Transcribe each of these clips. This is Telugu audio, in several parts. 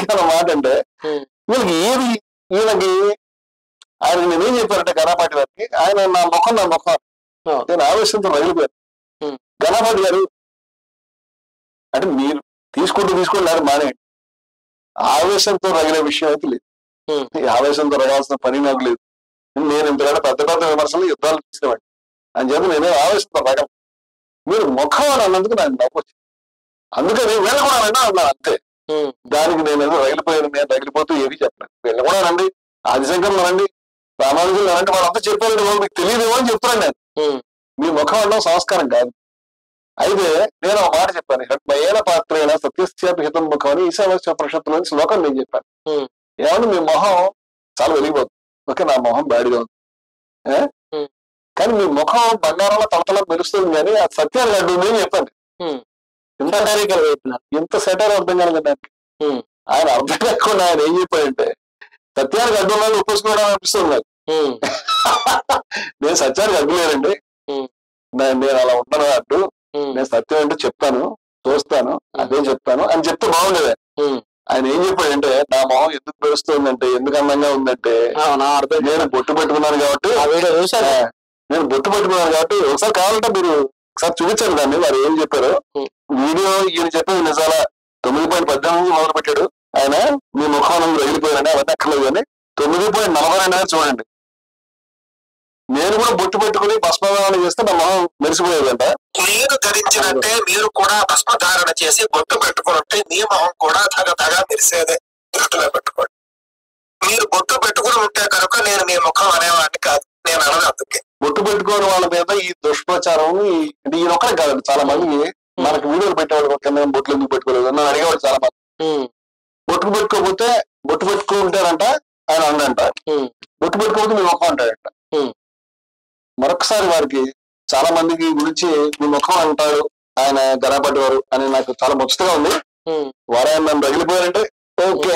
ఎందుకన్న మాట అంటే వీళ్ళకి ఏది వీళ్ళకి ఆయనకి నేనేం చెప్పారంటే ఘనపాటి గారికి ఆయన నా ముఖం నేను ఆవేశంతో రగిలిపోయాను. ఘనపాటి గారు అంటే మీరు తీసుకోండి మానేయండి, ఆవేశంతో రగిలే విషయం అయితే లేదు. ఈ ఆవేశంతో రగాల్సిన పని నాకు లేదు. నేను ఇంతకంటే పెద్ద పెద్ద విమర్శలు యుద్ధాలు తీసేవాడిని అని చెప్పి నేనే ఆవేశంతో రగలను. మీరు ముఖం అని అన్నందుకు నాకు నవ్వచ్చు, అందుకని వీళ్ళు కూడా అన్నాను అంతే. దానికి నేను ఏదో రగిలిపోయాను, నేను రగిలిపోతూ ఏది చెప్పలేదు. వీళ్ళు కూడా రండి, ఆదిశంకర్లు రండి, రామానుజులు రండి, వాళ్ళంతా చెప్పారండి, వాళ్ళు మీకు తెలియదేమో అని చెప్తున్నాను నేను. మీ ముఖం అనడం సంస్కారం కాదు. అయితే నేను ఒక మాట చెప్పాను, మయేన పాత్రైన సత్యస్యాపి హితం ముఖం అని ఈశావాస్య ఉపనిషత్తులోని శ్లోకం నేను చెప్పాను. ఏమన్నా మీ మొహం చాలా వెలిగిపోతుంది, ఓకే నా మొహం బ్యాడ్గా ఉంది, కానీ మీ ముఖం బంగారంలో తలతల మెరుస్తుంది, కానీ ఆ సత్యాన్ని అడ్డు అని చెప్పండి. ఇంత సెటర్ అర్థం కలగడానికి ఆయన అర్థం కాకుండా ఆయన ఏం చెప్పాడంటే సత్యానికి అడ్డు ఉన్నాను ఒప్పేసుకోవడం అనిపిస్తుంది నాకు. నేను సత్యానికి అడ్డు లేదండి, నేను అలా ఉంటాను అడ్డు, నేను సత్యం అంటే చెప్తాను, చూస్తాను, అదే చెప్తాను అని చెప్తే బాగుండేది. ఆయన ఏం చెప్పాడంటే నా మొహం ఎందుకు మెరుస్తుందంటే, ఎందుకు అందంగా ఉందంటే నేను బొట్టు పెట్టుకున్నాను కాబట్టి, ఒకసారి కావాలంటే మీరు ఒకసారి చూపించారు దాన్ని, వారు ఏం చెప్పారు. వీడియో ఈయన చెప్పేది నిజాల 9.18 మొదలు పెట్టాడు ఆయన, మీ ముఖం రగిలిపోయారని అవన్నీ అక్కర్లేదు కానీ 9.42 చూడండి. నేను కూడా బొట్టు పెట్టుకుని భస్మధారణ చేస్తే నా మొహం మెరిసిపోయేదంట. మీరు ధరించినట్టే మీరు కూడా భస్మధారణ చేసి బొట్టు పెట్టుకున్నట్టే మీ మొహం కూడా తగ మెరిసేదే, దృష్టిలో పెట్టుకోండి. మీరు బొట్టు పెట్టుకుని ఉంటే కనుక నేను మీ ముఖం అనేవాడిని కాదు, నేను అనదు. అందుకే బొట్టు పెట్టుకోని వాళ్ళ మీద ఈ దుష్ప్రచారం ఈయన ఒక్కడే కాదండి, చాలా మంది మనకు వీడియోలు పెట్టేవాళ్ళు కింద బొట్లు ఎందుకు పెట్టుకోలేదు నన్ను అడిగేవాడు చాలా మంది. బొట్టు పెట్టుకోకపోతే బొట్టు పెట్టుకుంటారంట ఆయన అండంట, బొట్టు పెట్టుకోకపోతే మీ ముఖం అంటాడంట. మరొకసారి వారికి చాలా మందికి గురించి మీ ముఖం అంటాడు ఆయన ఘనపాటి వారు అని నాకు చాలా ముచ్చటగా ఉంది. వారాయన నన్ను రగిలిపోయారంటే ఓకే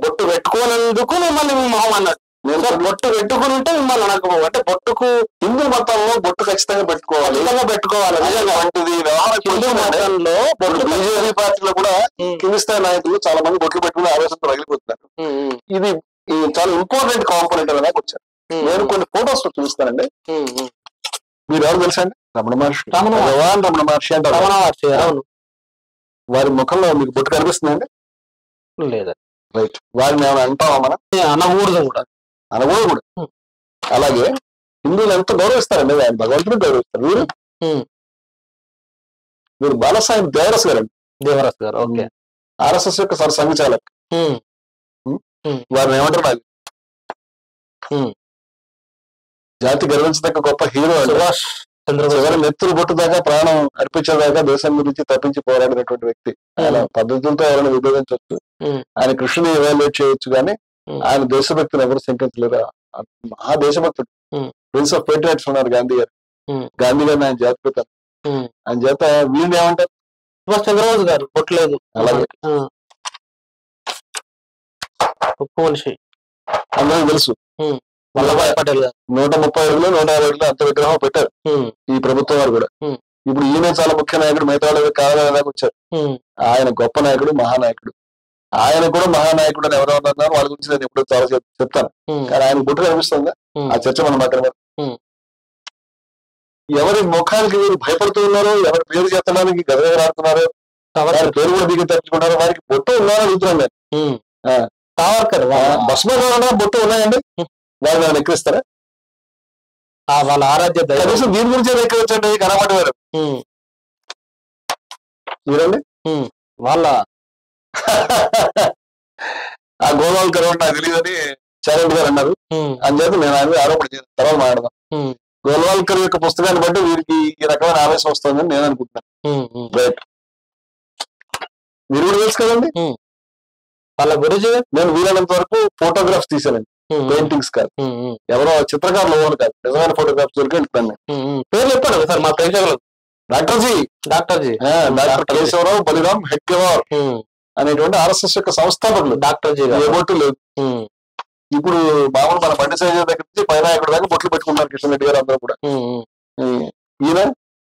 బొట్టు పెట్టుకోనందుకు మిమ్మల్ని మీ మొహం అన్నాడు. నేను బొట్టు పెట్టుకుని ఉంటే మిమ్మల్ని అనకు, అంటే బొట్టుకు హిందూ మతంలో బొట్టు ఖచ్చితంగా పెట్టుకోవాలి, నిజంగా వంటిది వ్యవహారం. హిందూ మతంలో బీజేపీ పార్టీలో కూడా కింది స్థాయి నాయకులు చాలా మంది బొట్లు పెట్టుకుని ఆవేశంతో రగిలిపోతున్నారు. ఇది చాలా ఇంపార్టెంట్ కాంపోనెంట్ అనేది వచ్చారు. నేను కొన్ని ఫొటోస్ చూస్తానండి, మీరు ఎవరు తెలుసా అండి? రమణ మహర్షి, రమణ మహర్షి అంటారు. వారి ముఖంలో మీకు బొట్టు కనిపిస్తుందండి? లేదా? రైట్. వారిని ఏమైనా అంటావా మనం? అనకూడదు కూడా. అలాగే హిందువులు ఎంత గౌరవిస్తారండి, ఆయన భగవంతుడు గౌరవిస్తారు. వీరు బాలసాహెబ్ దేవరస్ గారు ఓకే, ఆర్ఎస్ఎస్ యొక్క సంఘచాలక్. వారిని ఏమంటారు నాకు జాతి గర్వించదగ్గ గొప్ప హీరో సుభాష్ చంద్రబోస్. నెత్తురు బొట్టు దాకా ప్రాణం అర్పించేదాకా దేశం గురించి తప్పించి పోరాడినటువంటి వ్యక్తి. ఆయన పద్ధతులతో ఎవరైనా విభేదించవచ్చు, ఆయన కృష్ణుని ఎవాల్యుయేట్ చేయొచ్చు, కానీ ఆయన దేశభక్తిని ఎవరు శంకించలేరు. మహా దేశభక్తుడు, ప్రిన్స్ ఆఫ్ పేట్రియట్స్ ఉన్నారు గాంధీ గారు. గాంధీ గారిని ఆయన జాతిపిత, ఆయన చేత వీళ్ళు ఏమంటారు సుభాష్ చంద్రబోస్ గారు పొట్టలేదు. అలాగే మనిషి అందరూ తెలుసు. వల్లభాయ్ పటేల్ గారు 130 అడుగులు 150 అడుగులు అంత విగ్రహం పెట్టారు ఈ ప్రభుత్వం వారు కూడా. ఇప్పుడు ఈయన చాలా ముఖ్య నాయకుడు, మిగతా వాళ్ళు కావాలని వచ్చారు. ఆయన గొప్ప నాయకుడు, మహానాయకుడు. ఆయన కూడా మహానాయకుడు అని ఎవరో ఉన్నారు, వాళ్ళ గురించి నేను ఎప్పుడు చాలా చెప్తాను. కానీ ఆయన బొట్టు కనిపిస్తుందా? ఆ చర్చ మనం మాట్లాడదాం. ఎవరి ముఖానికి వీరు భయపడుతూ ఉన్నారో, ఎవరి పేరు చెప్పడానికి గదగదలాడుతున్నారో, వారి పేరు కూడా దిగి తప్పించుకున్నారో, వారికి బొట్టు ఉన్నారో అడుగుతున్నాను నేను. సావర్కర్ భస్మధారణ బొట్టు ఉన్నాయండి, వాళ్ళు నన్ను ఎక్కిరిస్తారా? వాళ్ళ ఆరాధ్య కనీసం దీని గురించే ఎక్కవచ్చండి ఘనపాటి వారు. చూడండి వాళ్ళ ఆ గోల్వాల్కర్ నాకు తెలియదని చరణ్ గారు అన్నారు. అందుచేత నేను ఆయన ఆరోపణ చేసిన తర్వాత మాట్లాడదాం. గోల్వాల్కర్ యొక్క పుస్తకాన్ని బట్టి వీరికి ఈ రకమైన ఆవేశం వస్తుందని నేను అనుకుంటున్నాను. రైట్, మీరు కూడా తెలుసు కదండి వాళ్ళ గురించి. నేను వీలైనంత వరకు ఫోటోగ్రాఫ్స్ తీసానండి, పెయింటింగ్స్ కాదు, ఎవరో చిత్రకారులు ఎవరు కాదు, నిజమైన ఫోటోగ్రాఫ్స్ దొరికి వెళ్తాను. పేరు చెప్పాడు సార్ మా ప్రేక్షకులు. డాక్టర్ కేశవరావు బలిరామ్ హెడ్గేవార్ అనేటువంటి ఆర్ఎస్ఎస్ యొక్క సంస్థాపకులు. డాక్టర్ జీ ఏ బొట్టు లేదు. ఇప్పుడు మామూలు మన బండి సైజు దగ్గర నుంచి పైనాయకుడు దాకా బొట్లు పెట్టుకుంటున్నారు కిషన్ రెడ్డి గారు అందరూ కూడా. ఈయన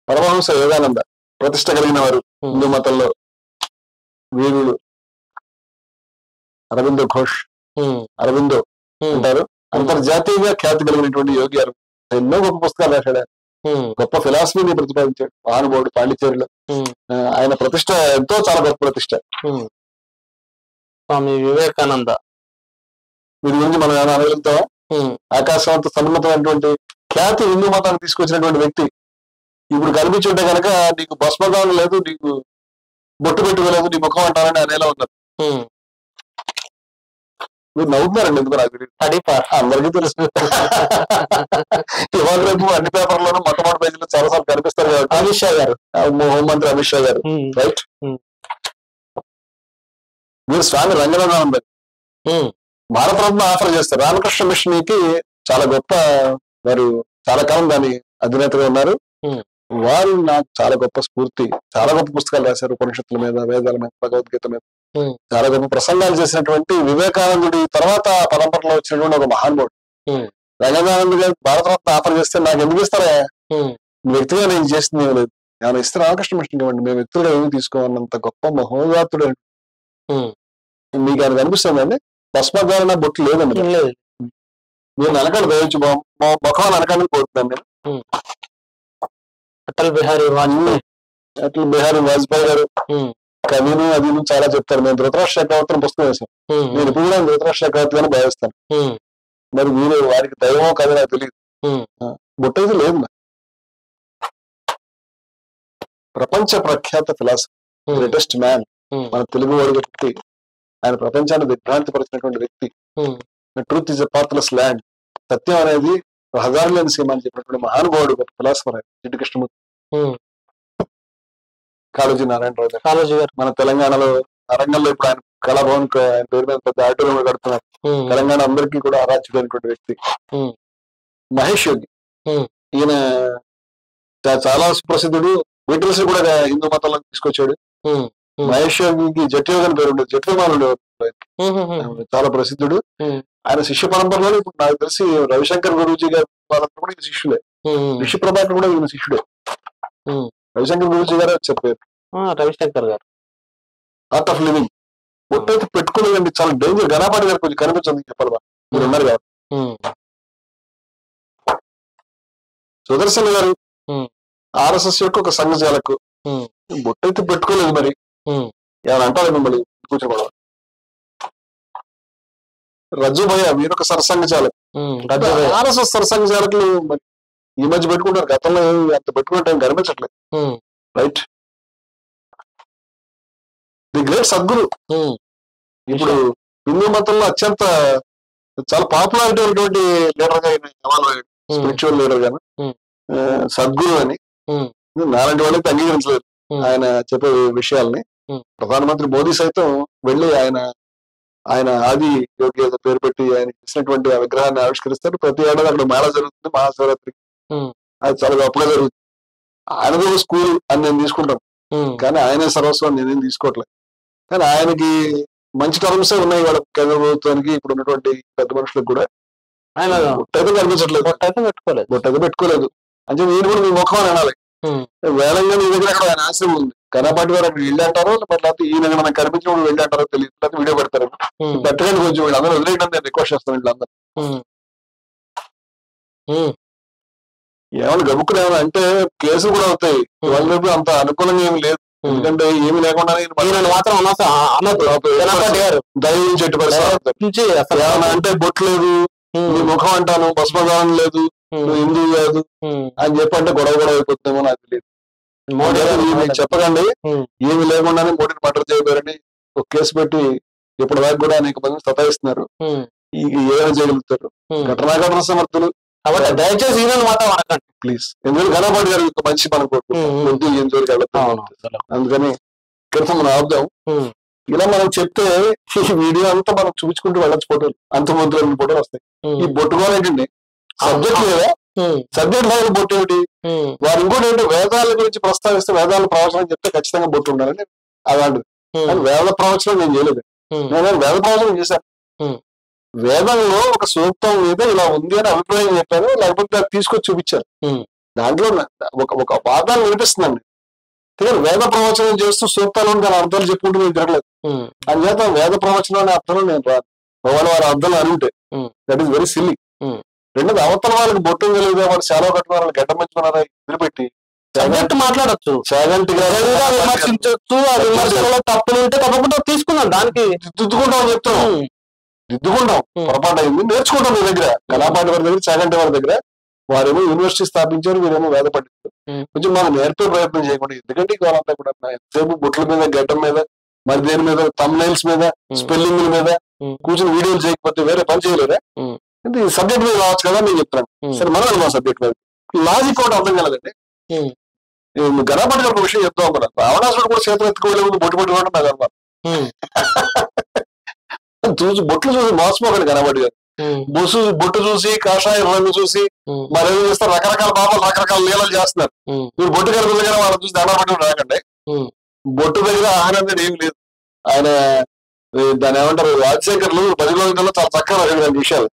పరమహంస యోగానంద ప్రతిష్ట కలిగిన వారు హిందూ మతంలో వీరుడు. అరవిందో ఘోష్, అరవిందో అంటారు. అంతర్జాతీయంగా ఖ్యాతి కలిగినటువంటి యోగి అరవిందో ఎన్నో గొప్ప పుస్తకాలు రాశాడు. గొప్ప ఫిలాసఫీని ప్రతిపాదించాడు మహానుభావుడు పాండిచేరిలో. ఆయన ప్రతిష్ట ఎంతో చాలా గొప్ప ప్రతిష్ట. స్వామి వివేకానంద వీరి గురించి మనం ఏమైనా అనగలుగుతావా? ఆకాశవంత సమున్నతమైనటువంటి ఖ్యాతి హిందూ మతాన్ని తీసుకొచ్చినటువంటి వ్యక్తి ఇప్పుడు కనిపించుంటే కనుక నీకు భస్మదానం లేదు, నీకు బొట్టు పెట్టుకోలేదు, నీ ముఖం అంటారని అనేలా ఉన్నారు. మీరు నవ్వుతున్నారండి ఎందుకు నాకు అందరికీ తెలుసు. ఇవాళ రేపు అన్ని పేపర్లోనూ మొట్టమొదటి పేజీలో చాలాసార్లు కనిపిస్తారు కాబట్టి అమిత్ షా గారు, హోంమంత్రి అమిత్ షా గారు, రైట్. మీరు స్వామి రంగనాథానంద భారతరత్న ఆఫర్ చేస్తారు. రామకృష్ణ మిషన్ కి చాలా గొప్ప, వారు చాలా కాలం దాని అధినేతగా ఉన్నారు. వారు నాకు చాలా గొప్ప స్ఫూర్తి. చాలా గొప్ప పుస్తకాలు రాశారు, ఉపనిషత్తుల మీద, వేదాల మీద, భగవద్గీత మీద చాలా గొప్ప ప్రసంగాలు చేసినటువంటి వివేకానందుడి తర్వాత పరంపరలో వచ్చినటువంటి ఒక మహానుభావుడు. రంగనాథానంద గారు భారతరత్న ఆఫర్ చేస్తే నాకు ఎందుకు ఇస్తారా? వ్యక్తిగా నేను చేసింది ఏమి లేదు, ఏమైనా ఇస్తే రామకృష్ణ మిషన్ ఇవ్వండి, మేము వ్యక్తులు ఏమి తీసుకోవాలన్నంత గొప్ప మహోదాతుడు. మీకు ఆయన కనిపిస్తుందండి? భస్మధారణ బొట్టు లేదండి. మీరు నలకడ దయచ్చు ముఖం నలకడని కోరుతున్నాను నేను. అటల్ బిహారీ వాజ్పేయి, అటల్ బిహారీ వాజ్పేయి గారు కవిను అది చాలా చెప్తారు. మేము ధృతరాష్ట్ర చక్రవర్తిని పుస్తకం వేసాం. నేను ఇప్పుడు కూడా ధృతరాష్ట్ర చక్రవర్తిగానే భావిస్తాను. మరి మీరు వారికి దైవం కవి నాకు తెలియదు. బొట్టు అయితే లేదు. ప్రపంచ ప్రఖ్యాత ఫిలాసఫర్, గ్రేటెస్ట్ మ్యాన్, మన తెలుగు వాడి వ్యక్తి, ఆయన ప్రపంచాన్ని దిగ్భ్రాంతి పరిచినటువంటి వ్యక్తి. Truth is a pathless land, సత్యం అనేది రహదారి లేని సీమ అని చెప్పినటువంటి మహానుభావుడు గొప్ప ఫిలాసఫర్ ఆయన జిడ్డు కృష్ణమూర్తి. కాళోజీ నారాయణరావు గారు మన తెలంగాణలో అరంగంలో ఇప్పుడు ఆయన కళాభవన్ ఆయన పేరు మీద పెద్ద ఆడిటోరియం కడుతున్నారు. తెలంగాణ అందరికీ కూడా ఆరాధ్యుడైనటువంటి వ్యక్తి. మహేష్ యోగి, ఈయన చాలా సుప్రసిద్ధుడు. బీటిల్స్ కూడా హిందూ మతంలో తీసుకొచ్చాడు. మహేష్ యోగికి జట్యోగి అని పేరు ఉండేది, జట్యమానుడు చాలా ప్రసిద్ధుడు. ఆయన శిష్య పరంపరలో ఇప్పుడు నాకు తెలిసి రవిశంకర్ గురూజీ గారు వాళ్ళంతా కూడా శిష్యులే. రిషి ప్రభాకర్ కూడా ఈయన శిష్యుడే. రవిశంకర్ గురూజీ గారు చెప్పారు. రవిశంకర్ గారు ఆర్ట్ ఆఫ్ లివింగ్ బొట్టయితే పెట్టుకోలేదండి, చాలా డేంజర్. గణపాటి గారు కొంచెం కనిపించండి చెప్పాలి, మీరు ఉన్నారు కాబట్టి. సుదర్శన్ గారు ఆర్ఎస్ఎస్ యొక్క ఒక సంఘచాలకు బొట్టయితే పెట్టుకోలేదు. మరి ఏమైనా అంటారు మిమ్మల్ని కూర్చోబడాలి. రజ్జుభయ్య వీరొక సరసంఘ చాలకు, ఆర్ఎస్ఎస్ సరసంఘ చాలకులు మరి ఈ మధ్య పెట్టుకుంటారు. గతంలో అంత పెట్టుకుంటే కనిపించట్లేదు, రైట్. ది గ్రేట్ సద్గురు ఇప్పుడు హిందూ మతంలో అత్యంత చాలా పాపులారిటీ ఉన్నటువంటి లీడర్ గా ఇవాల్వ్ అయ్యాడు, స్పిరిచువల్ లీడర్ గాను సద్గురు అని. నాలాంటి వాళ్ళకి అంగీకరించలేదు ఆయన చెప్పే విషయాల్ని. ప్రధానమంత్రి మోదీ సైతం వెళ్ళి ఆయన ఆది యోగి పేరు పెట్టి ఆయన చేసినటువంటి ఆ విగ్రహాన్ని ఆవిష్కరిస్తారు. ప్రతి ఏడాది అక్కడ మేళ జరుగుతుంది, మహాశివరాత్రికి. అది చాలా గొప్పగా జరుగుతుంది. ఆయనదో స్కూల్ అని నేను తీసుకుంటాను, కానీ ఆయనే సర్వస్వం నేనేం తీసుకోవట్లేదు. కానీ ఆయనకి మంచి టర్మ్సే ఉన్నాయి వాళ్ళ కేంద్ర ప్రభుత్వానికి, ఇప్పుడు ఉన్నటువంటి పెద్ద మనుషులకు కూడా. ఆయన బొట్టయితే కనిపించట్లేదు, బొట్టయితే పెట్టుకోలేదు అంటే నేను కూడా మీ ముఖం అని అనాలి. వేలంగా నీ దగ్గర అక్కడ ఆయన ఆశ్రమం ఉంది, కనపాటి వారు అక్కడ వెళ్ళి అంటారో లేకపోతే ఈయన మనకు కనిపించినప్పుడు వెళ్ళి అంటారో తెలియదు, లేకపోతే వీడియో పెడతారు. పెట్టగానే కొంచెం వీళ్ళందరూ వదిలేయడం నేను రిక్వెస్ట్ చేస్తాను. వీళ్ళందరూ ఏమైనా గబుక్కులు ఏమైనా అంటే కేసులు కూడా అవుతాయి. వాళ్ళ అంత అనుకూలంగా ఏమి లేదు, ఎందుకంటే ఏమి లేకుండా దైవం చెట్టు పరిస్థితి. ఏమైనా అంటే బొట్టు లేదు, నీ ముఖం అంటాను, భస్మదానం లేదు, నువ్వు హిందువు కాదు అని చెప్పంటే గొడవ అయిపోతుందేమో నాకు తెలియదు. మోడీ మీకు చెప్పకండి, ఏమి లేకుండానే మోడీని మర్డర్ చేయబోరని ఒక కేసు పెట్టి ఇప్పటిదాకా కూడా అనేక మంది సతాయిస్తున్నారు. ఏమైనా చేయగలుగుతారు ఘటనాఘటన సమర్థులు. కాబట్టి దయచేసి ఈయన మాత్రం అనకండి ప్లీజ్, ఎందుకంటే గణపాటి గారు మంచి మనకు వద్దు ఏం జోలికి వెళ్తాం. అందుకని కనీసం మనం ఆపుదాం. ఇలా మనం చెప్తే ఈ వీడియో అంతా మనం చూపించుకుంటూ వెళ్ళొచ్చు, ఫోటోలు అంత ముద్ర ఫోటోలు వస్తాయి. ఈ బొట్టుకోవాలంటే సబ్జెక్ట్ లేదా, సబ్జెక్ట్ లేదా బొట్టు ఏమిటి? వారు ఇంకోటి ఏంటి, వేదాల గురించి ప్రస్తావిస్తే వేదాల ప్రవచనం చెప్తే ఖచ్చితంగా బొట్టు ఉండాలని అలాంటిది. కానీ వేద ప్రవచనం నేను చేయలేదు, నేను వేద ప్రవచనం చేశాను. వేదంలో ఒక సూక్తం మీద ఇలా ఉంది అని అభిప్రాయం చెప్పారు, లేకపోతే అది తీసుకొచ్చి చూపించారు. దాంట్లో ఒక వాదాన్ని వినిపిస్తుందండి. వేద ప్రవచనం చేస్తూ సూక్తాలను దాని అర్థాలు చెప్పుకుంటూ నేను తిరగలేదు. అందుచేత వేద ప్రవచనం అనే అర్థంలో నేను రాదు. వాళ్ళ వారి అర్థాలు అనుంటే దట్ ఈస్ వెరీ సిల్లీ. రెండోది అవతల వాళ్ళకి బొట్టు తెలియదు, వాళ్ళు చాలా కట్టుకున్న వాళ్ళు గడ్డ పెంచుకున్నారా ఎదురుపెట్టి సబ్జెక్ట్ మాట్లాడచ్చు, విమర్శించవచ్చు. ఆ విమర్శలో తప్పులు ఉంటే తప్పకుండా తీసుకున్నాం, దానికి దిద్దుకుంటాం అని చెప్తున్నాం. దిద్దుకుంటాం, పొరపాటు అయింది, నేర్చుకుంటాం. మీ దగ్గర కళాపాటి వారి దగ్గర, చాగంటి వారి దగ్గర వారేమో యూనివర్సిటీ స్థాపించారు, మీరేమో వేద పండితులు. కొంచెం మాకు నేర్పే ప్రయత్నం చేయకుండా ఎందుకంటే వాళ్ళంతా కూడా ఎంతసేపు బొట్ల మీద, గడ్డం మీద, మరి దేని మీద, తమ్నైల్స్ మీద, స్పెల్లింగ్ మీద కూర్చొని వీడియోలు చేయకపోతే వేరే పని చేయలేరా? ఈ సబ్జెక్ట్ మీద రావచ్చు కదా నేను చెప్తాను. సరే మనం మా సబ్జెక్ట్ మీద లాజిక్ కూడా అర్థం కలదండి. గణపతి గారు ఒక విషయం చెప్తాం అనుకున్నాను, రావణాసుడు కూడా చేతులు ఎత్తుకు వెళ్ళే ముందు బొట్టు పెట్టుకోవడం నాకు అనుమానం. చూసి బొట్లు చూసి మోసపోకండి గణపతి గారు. బొట్టు చూసి, కాషాయ రంగు చూసి మరేం చేస్తారు, రకరకాల బాబాలు రకరకాల లీలలు చేస్తున్నారు. మీరు బొట్టు కడుపు దగ్గర వాళ్ళని చూసి దండ పట్టుకుని రాకండి. బొట్టు దగ్గర ఆనందం ఏమి లేదు. ఆయన దాని ఏమంటారు, రాజశేఖర్లు 10 రోజుల్లో చాలా చక్కగా రాశాడు విషయాలు.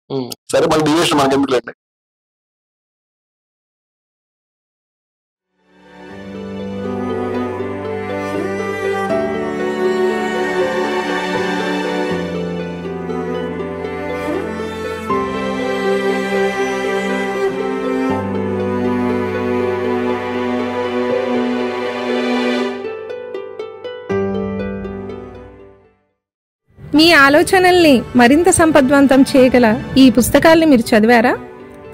సరే మన డివిషన్ మనకి ఎందుకులేండి. మీ ఆలోచనల్ని మరింత సంపద్వంతం చేయగల ఈ పుస్తకాల్ని మీరు చదివారా?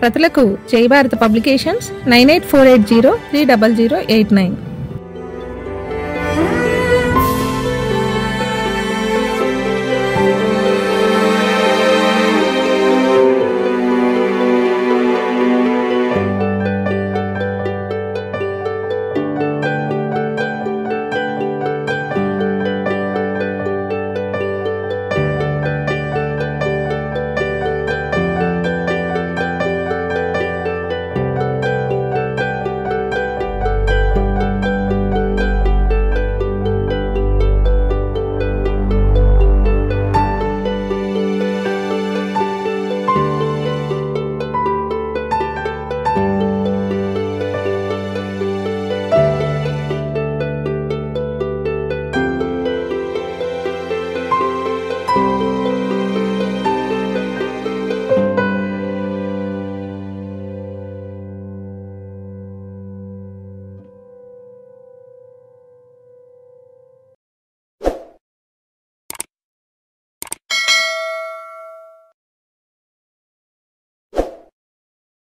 ప్రతులకు జై భారత్ పబ్లికేషన్స్ 9848030089.